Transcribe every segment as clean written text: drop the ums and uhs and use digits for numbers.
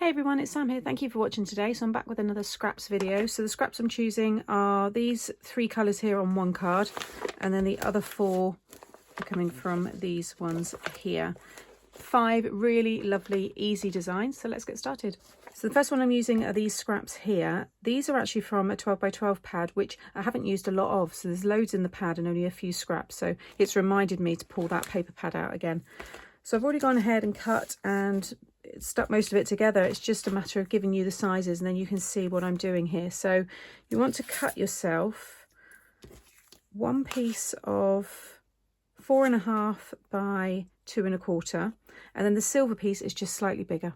Hey everyone, it's Sam here. Thank you for watching today. So I'm back with another scraps video. So the scraps I'm choosing are these 3 colours here on one card, and then the other 4 are coming from these ones here. 5 really lovely, easy designs. So let's get started. So the first one I'm using are these scraps here. These are actually from a 12 by 12 pad, which I haven't used a lot of. So there's loads in the pad and only a few scraps. So it's reminded me to pull that paper pad out again. So I've already gone ahead and cut and stuck most of it together. It's just a matter of giving you the sizes and then you can see what I'm doing here. So you want to cut yourself one piece of 4.5 by 2.25, and then the silver piece is just slightly bigger.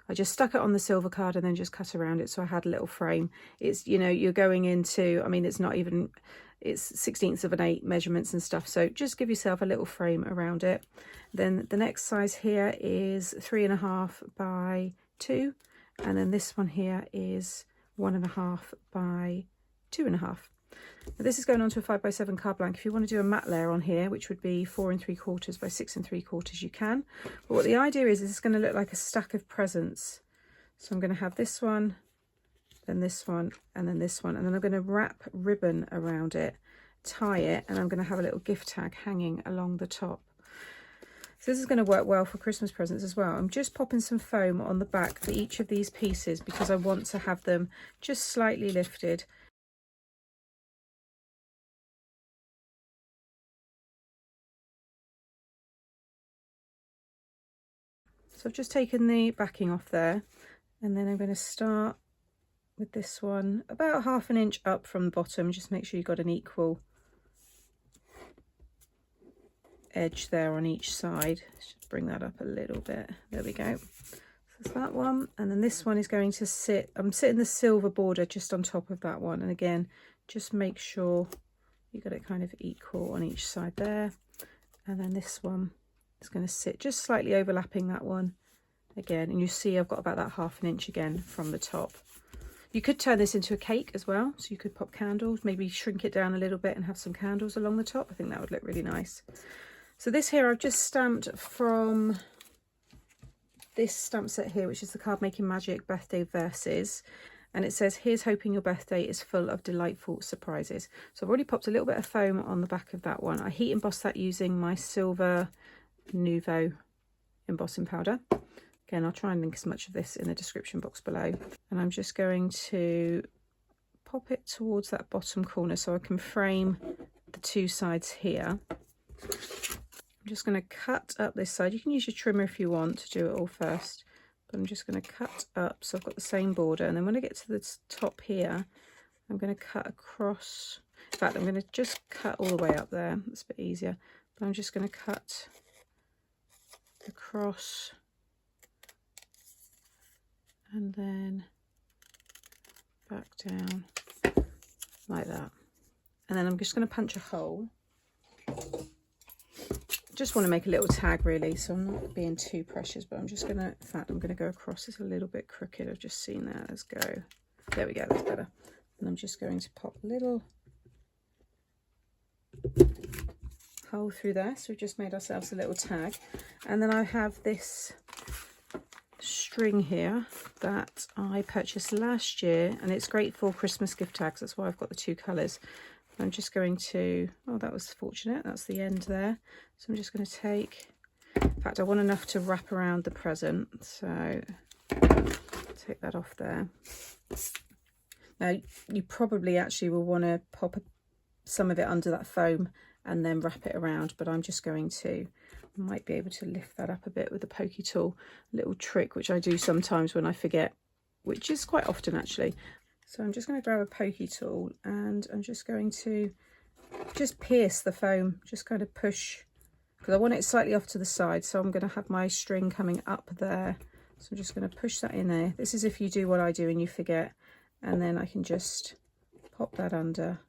I just stuck it on the silver card and then just cut around it, so I had a little frame. It's, you know, you're going into, I mean, it's not even, it's 1/16 of an 8 measurements and stuff, so just give yourself a little frame around it. Then the next size here is 3.5 by 2, and then this one here is 1.5 by 2.5. Now this is going on to a 5 by 7 card blank. If you want to do a matte layer on here, which would be 4 3/4 by 6 3/4, you can. But what the idea is it's going to look like a stack of presents. So I'm going to have this one, then this one, and then this one, and then I'm going to wrap ribbon around it, tie it, and I'm going to have a little gift tag hanging along the top. So this is going to work well for Christmas presents as well. I'm just popping some foam on the back for each of these pieces because I want to have them just slightly lifted. So I've just taken the backing off there, and then I'm going to start with this one about 1/2 inch up from the bottom. Just make sure you've got an equal edge there on each side. Just bring that up a little bit. There we go. So that's that one, and then this one is going to sit, I'm sitting the silver border just on top of that one, and again just make sure you got it kind of equal on each side there. And then this one is going to sit just slightly overlapping that one again, and you see I've got about that 1/2 inch again from the top. You could turn this into a cake as well, so you could pop candles, maybe shrink it down a little bit and have some candles along the top. I think that would look really nice. So this here I've just stamped from this stamp set here, which is the Card Making Magic Birthday Verses, and it says, "Here's hoping your birthday is full of delightful surprises." So I've already popped a little bit of foam on the back of that one. I heat embossed that using my silver Nouveau embossing powder. Again, I'll try and link as much of this in the description box below. And I'm just going to pop it towards that bottom corner so I can frame the 2 sides here. I'm just going to cut up this side. You can use your trimmer if you want to do it all first, but I'm just going to cut up so I've got the same border. And then when I get to the top here, I'm going to cut across. In fact, I'm going to just cut all the way up there. That's a bit easier. But I'm just going to cut across and then back down like that. And then I'm just going to punch a hole. Just want to make a little tag really, so I'm not being too precious, but I'm just going to, in fact, I'm going to go across. It's a little bit crooked. I've just seen that. Let's go. There we go. That's better. And I'm just going to pop a little hole through there. So we've just made ourselves a little tag. And then I have this string here that I purchased last year, and it's great for Christmas gift tags. That's why I've got the 2 colours. I'm just going to, oh, that was fortunate, that's the end there. So I'm just going to take, in fact I want enough to wrap around the present, so take that off there. Now you probably actually will want to pop some of it under that foam and then wrap it around, but I'm just going to, I might be able to lift that up a bit with a pokey tool, a little trick which I do sometimes when I forget, which is quite often actually. So I'm just going to grab a pokey tool and I'm just going to just pierce the foam, just kind of push, because I want it slightly off to the side. So I'm going to have my string coming up there. So I'm just going to push that in there. This is if you do what I do and you forget, and then I can just pop that under.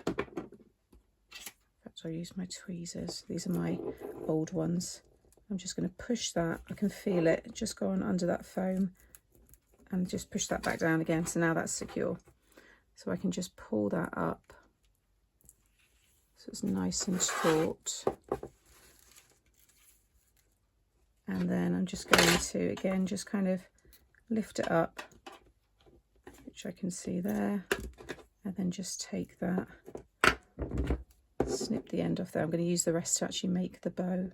In fact, I'll use my tweezers. These are my old ones. I'm just going to push that. I can feel it just going under that foam. And just push that back down again. So now that's secure. So I can just pull that up so it's nice and taut. And then I'm just going to, again, just kind of lift it up, which I can see there, and then just take that, snip the end off there. I'm going to use the rest to actually make the bow.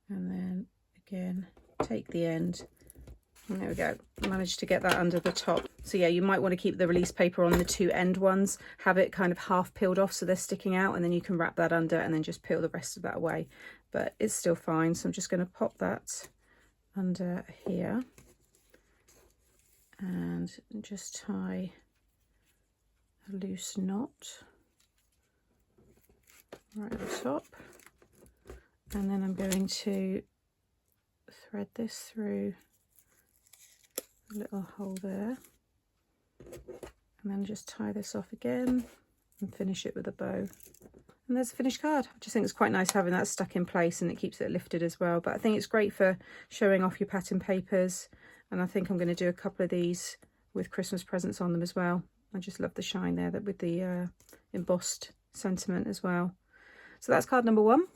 And then again, take the end, and there we go. Managed to get that under the top. So yeah, you might want to keep the release paper on the two end ones, have it kind of half peeled off so they're sticking out, and then you can wrap that under and then just peel the rest of that away. But it's still fine, so I'm just going to pop that under here and just tie a loose knot right at the top. And then I'm going to thread this through a little hole there, and then just tie this off again and finish it with a bow. And there's a finished card. I just think it's quite nice having that stuck in place, and it keeps it lifted as well. But I think it's great for showing off your pattern papers, and I think I'm going to do a couple of these with Christmas presents on them as well. I just love the shine there, that with the embossed sentiment as well. So that's card number 1.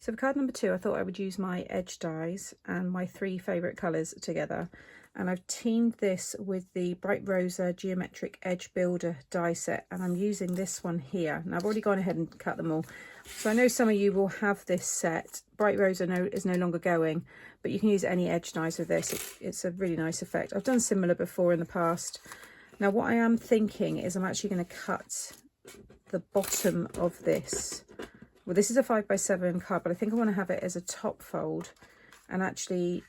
So for card number 2, I thought I would use my edge dies and my 3 favourite colours together. And I've teamed this with the Bright Rosa Geometric Edge Builder die set, and I'm using this one here. Now I've already gone ahead and cut them all. So I know some of you will have this set. Bright Rosa is no longer going, but you can use any edge dies with this. It's a really nice effect. I've done similar before in the past. Now what I am thinking is I'm actually going to cut the bottom of this. Well, this is a 5x7 card, but I think I want to have it as a top fold, and actually,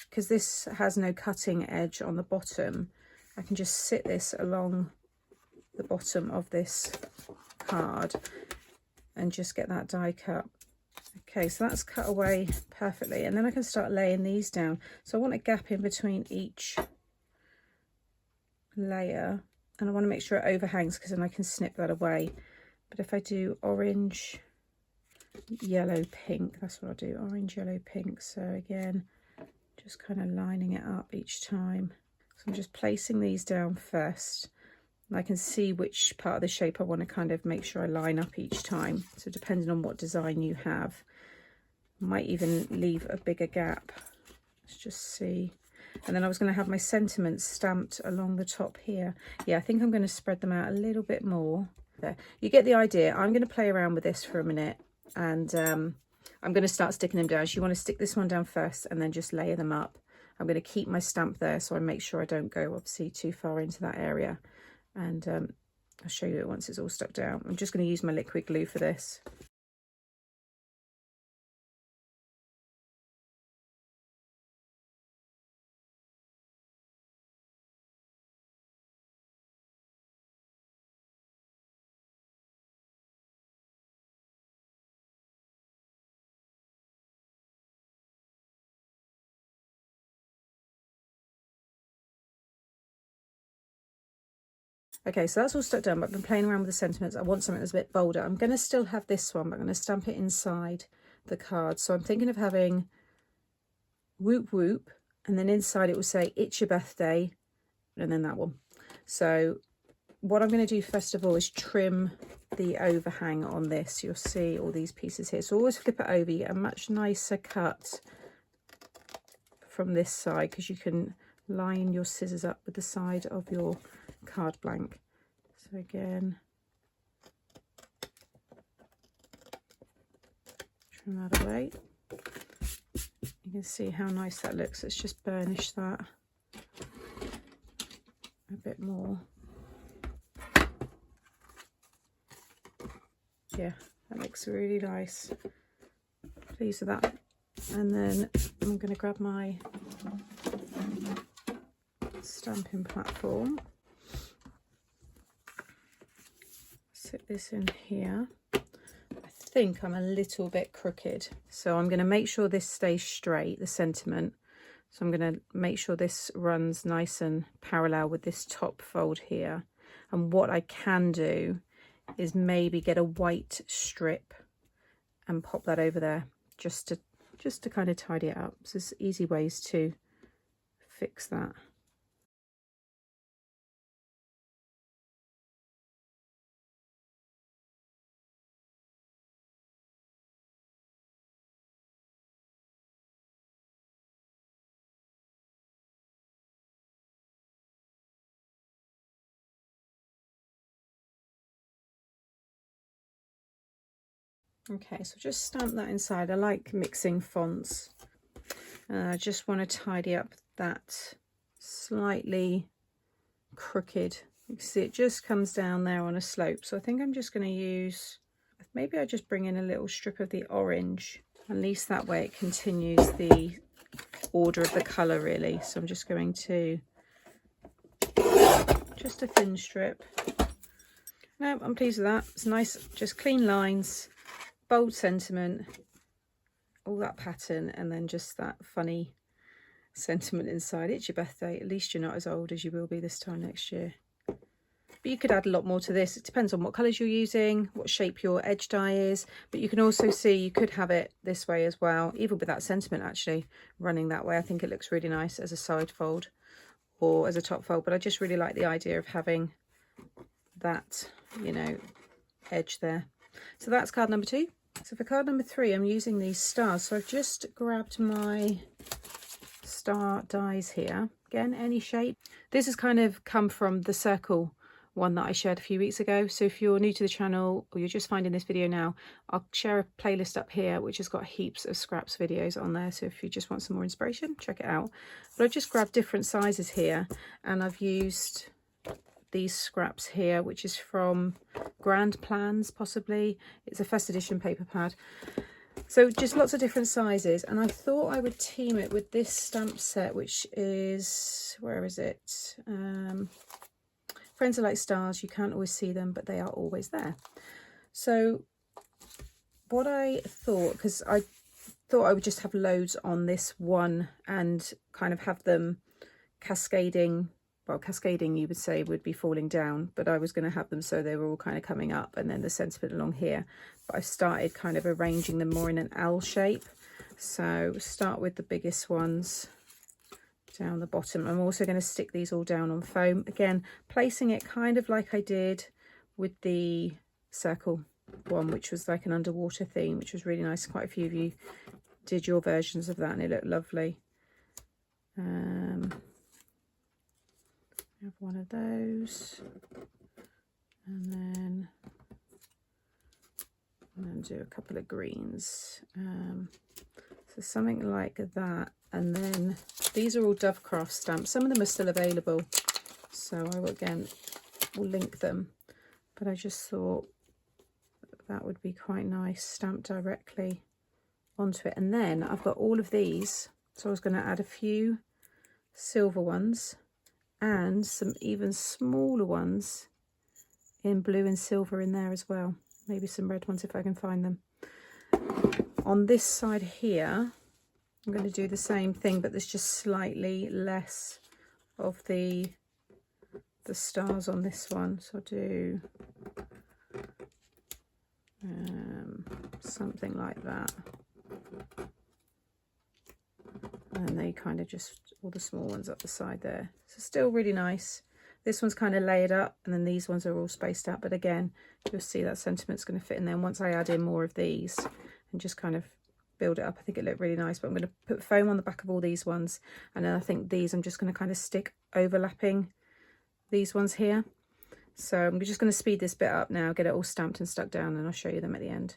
because this has no cutting edge on the bottom, I can just sit this along the bottom of this card and just get that die cut. Okay, so that's cut away perfectly, and then I can start laying these down. So I want a gap in between each layer, and I want to make sure it overhangs, because then I can snip that away. But if I do orange, yellow, pink, that's what I'll do, orange, yellow, pink. So again, just kind of lining it up each time. So I'm just placing these down first, and I can see which part of the shape I want to kind of make sure I line up each time. So depending on what design you have, I might even leave a bigger gap. Let's just see. And then I was going to have my sentiments stamped along the top here. Yeah, I think I'm going to spread them out a little bit more. There, you get the idea. I'm going to play around with this for a minute, and I'm going to start sticking them down. So you want to stick this one down first and then just layer them up. I'm going to keep my stamp there so I make sure I don't go obviously too far into that area. And I'll show you it once it's all stuck down. I'm just going to use my liquid glue for this. Okay, so that's all stuck down, but I've been playing around with the sentiments. I want something that's a bit bolder. I'm going to still have this one, but I'm going to stamp it inside the card. So I'm thinking of having whoop whoop, and then inside it will say it's your birthday, and then that one. So what I'm going to do first of all is trim the overhang on this. You'll see all these pieces here. So always flip it over, you get a much nicer cut from this side, because you can line your scissors up with the side of your card blank. So again, trim that away. You can see how nice that looks. Let's just burnish that a bit more. Yeah, that looks really nice. Pleased with that. And then I'm going to grab my stamping platform, sit this in here. I think I'm a little bit crooked, so I'm going to make sure this stays straight, the sentiment. So I'm going to make sure this runs nice and parallel with this top fold here. And what I can do is maybe get a white strip and pop that over there, just to kind of tidy it up. So there's easy ways to fix that. Okay, so just stamp that inside. I like mixing fonts. I just want to tidy up that slightly crooked. You can see it just comes down there on a slope. So I think I'm just going to use, maybe I just bring in a little strip of the orange. At least that way it continues the order of the colour really. So I'm just going to, just a thin strip. No, I'm pleased with that. It's nice, just clean lines, bold sentiment, all that pattern, and then just that funny sentiment inside. It's your birthday. At least you're not as old as you will be this time next year. But you could add a lot more to this. It depends on what colours you're using, what shape your edge die is. But you can also see you could have it this way as well, even with that sentiment actually running that way. I think it looks really nice as a side fold or as a top fold. But I just really like the idea of having that, you know, edge there. So that's card number 2. So for card number 3, I'm using these stars. So I've just grabbed my star dies here. Again, any shape. This has kind of come from the circle one that I shared a few weeks ago. So if you're new to the channel or you're just finding this video now, I'll share a playlist up here which has got heaps of scraps videos on there. So if you just want some more inspiration, check it out. But I've just grabbed different sizes here, and I've used these scraps here, which is from Grand Plans, possibly. It's a first edition paper pad. So just lots of different sizes, and I thought I would team it with this stamp set, which is, where is it? Friends are like stars. You can't always see them, but they are always there. So what I thought, because I thought I would just have loads on this one and kind of have them cascading. Well, cascading you would say would be falling down, but I was going to have them so they were all kind of coming up and then the sentiment along here. But I've started kind of arranging them more in an L shape. So start with the biggest ones down the bottom. I'm also going to stick these all down on foam. Again, placing it kind of like I did with the circle one, which was like an underwater theme, which was really nice. Quite a few of you did your versions of that and it looked lovely. Have one of those, and then do a couple of greens. So something like that, and then these are all Dovecraft stamps. Some of them are still available, so I will again will link them. But I just thought that would be quite nice, stamped directly onto it. And then I've got all of these, so I was going to add a few silver ones and some even smaller ones in blue and silver in there as well. Maybe some red ones if I can find them. On this side here, I'm going to do the same thing, but there's just slightly less of the stars on this one. So I'll do something like that. And they kind of just, all the small ones up the side there. So still really nice. This one's kind of layered up, and then these ones are all spaced out. But again, you'll see that sentiment's going to fit in there. And once I add in more of these and just kind of build it up, I think it looked really nice. But I'm going to put foam on the back of all these ones. And then I think these I'm just going to kind of stick overlapping these ones here. So I'm just going to speed this bit up now, get it all stamped and stuck down, and I'll show you them at the end.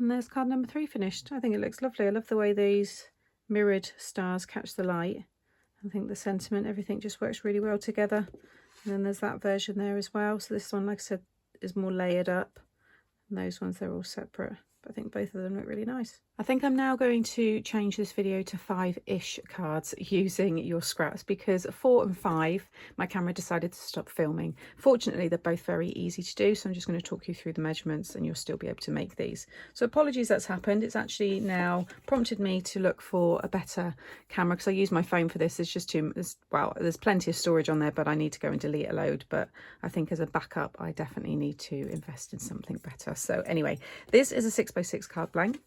And there's card number 3 finished. I think it looks lovely. I love the way these mirrored stars catch the light. I think the sentiment, everything just works really well together. And then there's that version there as well. So this one, like I said, is more layered up. And those ones, they're all separate. I think both of them look really nice. I think I'm now going to change this video to 5-ish cards using your scraps, because 4 and 5 my camera decided to stop filming. Fortunately, they're both very easy to do, so I'm just going to talk you through the measurements and you'll still be able to make these. So apologies that's happened. It's actually now prompted me to look for a better camera, because I use my phone for this. It's just too, well, there's plenty of storage on there, but I need to go and delete a load. But I think as a backup, I definitely need to invest in something better. So anyway, this is a 6x6 card blank.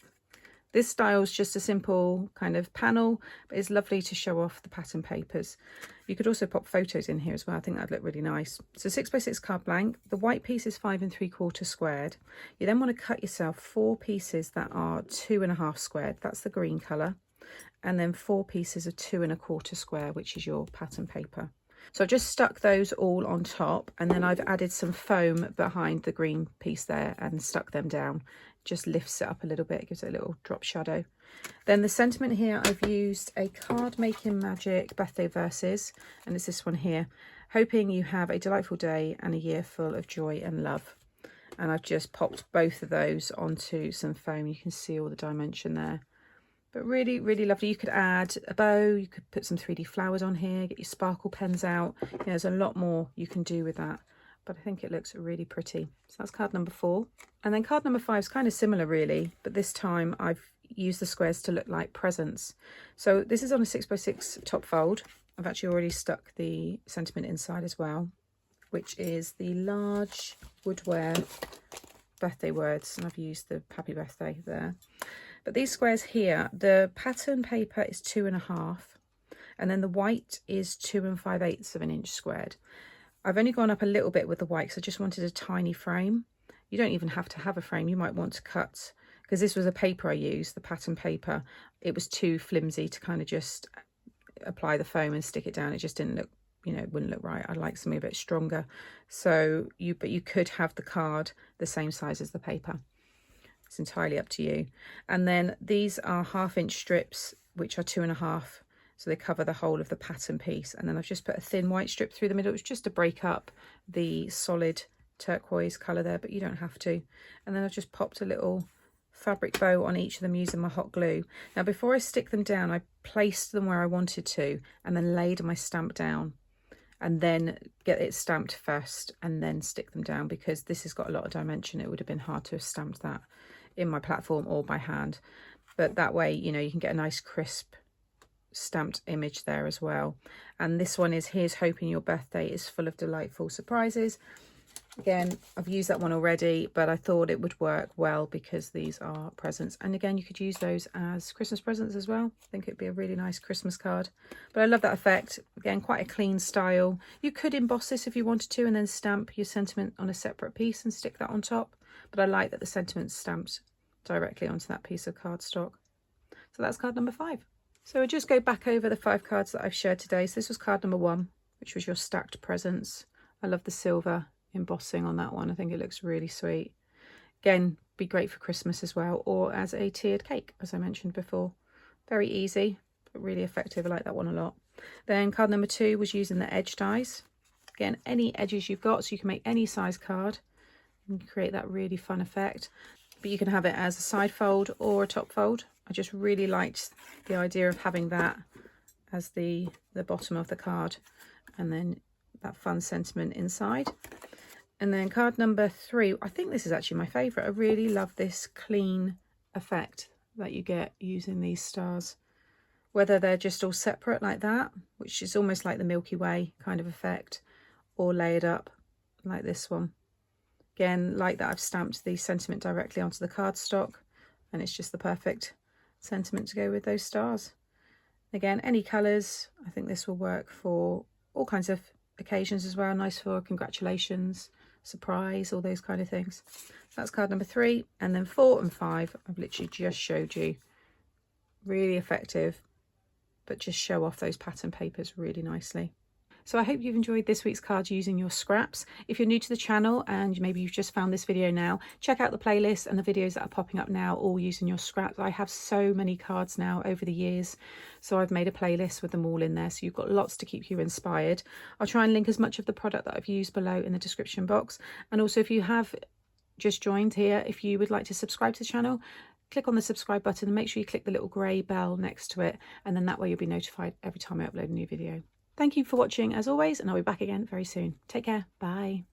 This style is just a simple kind of panel, but it's lovely to show off the pattern papers. You could also pop photos in here as well. I think that'd look really nice. So 6x6 card blank. The white piece is 5 3/4 squared. You then want to cut yourself 4 pieces that are 2 1/2 squared. That's the green colour. And then 4 pieces of 2 1/4 square, which is your pattern paper. So I've just stuck those all on top, and then I've added some foam behind the green piece there and stuck them down. Just lifts it up a little bit, gives it a little drop shadow. Then the sentiment here, I've used a Card Making Magic Birthday Verses, and it's this one here. Hoping you have a delightful day and a year full of joy and love. And I've just popped both of those onto some foam. You can see all the dimension there. But really, really lovely. You could add a bow, you could put some 3D flowers on here, get your sparkle pens out. You know, there's a lot more you can do with that, but I think it looks really pretty. So that's card number 4. And then card number 5 is kind of similar really, but this time I've used the squares to look like presents. So this is on a 6x6 top fold. I've actually already stuck the sentiment inside as well, which is the large Woodware Birthday Words, and I've used the happy birthday there. But these squares here, the pattern paper is 2 1/2, and then the white is 2 5/8 of an inch squared. I've only gone up a little bit with the white because I just wanted a tiny frame. You don't even have to have a frame. You might want to cut, because this was a paper I used, the pattern paper. It was too flimsy to kind of just apply the foam and stick it down. It just didn't look, you know, it wouldn't look right. I'd like something a bit stronger. So but you could have the card the same size as the paper. It's entirely up to you. And then these are 1/2 inch strips, which are 2 1/2, so they cover the whole of the pattern piece. And then I've just put a thin white strip through the middle. It's just to break up the solid turquoise colour there, but you don't have to. And then I've just popped a little fabric bow on each of them using my hot glue. Now before I stick them down, I placed them where I wanted to and then laid my stamp down, and then get it stamped first and then stick them down, because this has got a lot of dimension. It would have been hard to have stamped that in my platform or by hand, but that way, you know, you can get a nice crisp stamped image there as well. And this one is Here's Hoping Your Birthday is Full of Delightful Surprises. Again, I've used that one already, but I thought it would work well because these are presents. And again, you could use those as Christmas presents as well. I think it'd be a really nice Christmas card. But I love that effect. Again, quite a clean style. You could emboss this if you wanted to and then stamp your sentiment on a separate piece and stick that on top. But I like that the sentiment's stamped directly onto that piece of cardstock. So that's card number 5. So I'll just go back over the 5 cards that I've shared today. So this was card number 1, which was your stacked presents. I love the silver embossing on that one. I think it looks really sweet. Again, be great for Christmas as well, or as a tiered cake, as I mentioned before. Very easy, but really effective. I like that one a lot. Then card number 2 was using the edge dies. Again, any edges you've got, so you can make any size card and create that really fun effect. But you can have it as a side fold or a top fold. I just really liked the idea of having that as the bottom of the card, and then that fun sentiment inside. And then card number 3, I think this is actually my favourite. I really love this clean effect that you get using these stars, whether they're just all separate like that, which is almost like the Milky Way kind of effect, or layered up like this one. Again, like that, I've stamped the sentiment directly onto the cardstock, and it's just the perfect sentiment to go with those stars. Again, any colours. I think this will work for all kinds of occasions as well. Nice for congratulations, surprise, all those kind of things. So that's card number 3. And then 4 and 5, I've literally just showed you. Really effective, but just show off those pattern papers really nicely. So I hope you've enjoyed this week's cards using your scraps. If you're new to the channel and maybe you've just found this video now, check out the playlist and the videos that are popping up now, all using your scraps. I have so many cards now over the years, so I've made a playlist with them all in there, so you've got lots to keep you inspired. I'll try and link as much of the product that I've used below in the description box. And also, if you have just joined here, if you would like to subscribe to the channel, click on the subscribe button and make sure you click the little grey bell next to it, and then that way you'll be notified every time I upload a new video. Thank you for watching as always, and I'll be back again very soon. Take care. Bye.